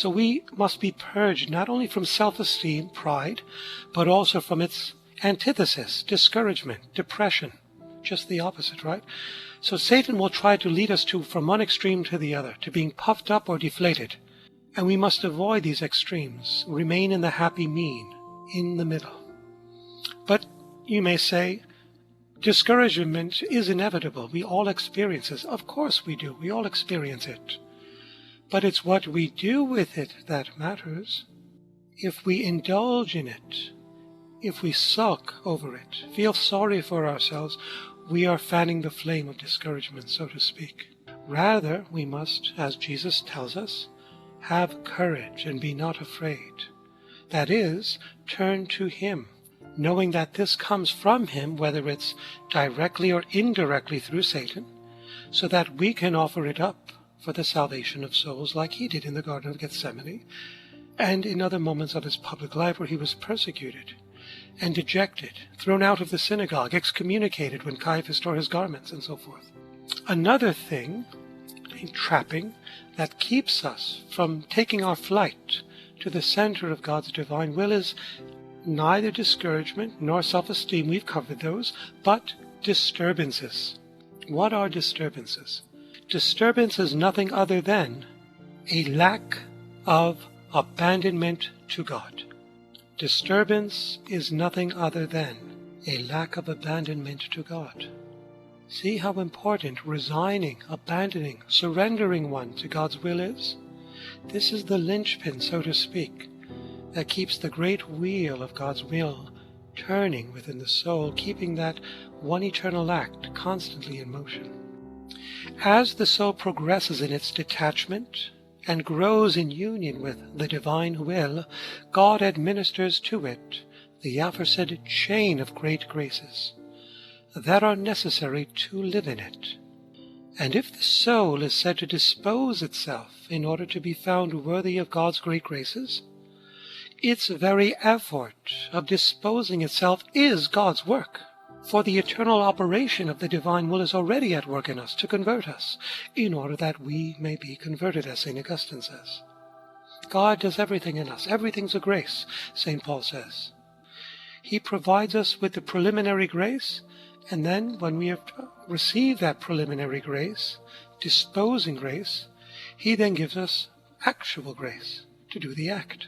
So we must be purged not only from self-esteem, pride, but also from its antithesis, discouragement, depression. Just the opposite, right? So Satan will try to lead us from one extreme to the other, to being puffed up or deflated. And we must avoid these extremes, remain in the happy mean, in the middle. But you may say, discouragement is inevitable. We all experience it. Of course we do. We all experience it. But it's what we do with it that matters. If we indulge in it, if we sulk over it, feel sorry for ourselves, we are fanning the flame of discouragement, so to speak. Rather, we must, as Jesus tells us, have courage and be not afraid. That is, turn to Him, knowing that this comes from Him, whether it's directly or indirectly through Satan, so that we can offer it up for the salvation of souls like He did in the Garden of Gethsemane, and in other moments of His public life where He was persecuted and dejected, thrown out of the synagogue, excommunicated when Caiaphas tore His garments, and so forth. Another thing, trapping, that keeps us from taking our flight to the center of God's divine will is neither discouragement nor self-esteem, we've covered those, but disturbances. What are disturbances? Disturbance is nothing other than a lack of abandonment to God. Disturbance is nothing other than a lack of abandonment to God. See how important resigning, abandoning, surrendering one to God's will is? This is the linchpin, so to speak, that keeps the great wheel of God's will turning within the soul, keeping that one eternal act constantly in motion. As the soul progresses in its detachment and grows in union with the divine will, God administers to it the aforesaid chain of great graces that are necessary to live in it. And if the soul is said to dispose itself in order to be found worthy of God's great graces, its very effort of disposing itself is God's work. For the eternal operation of the divine will is already at work in us to convert us, in order that we may be converted, as St. Augustine says. God does everything in us. Everything's a grace, St. Paul says. He provides us with the preliminary grace, and then when we have received that preliminary grace, disposing grace, He then gives us actual grace to do the act.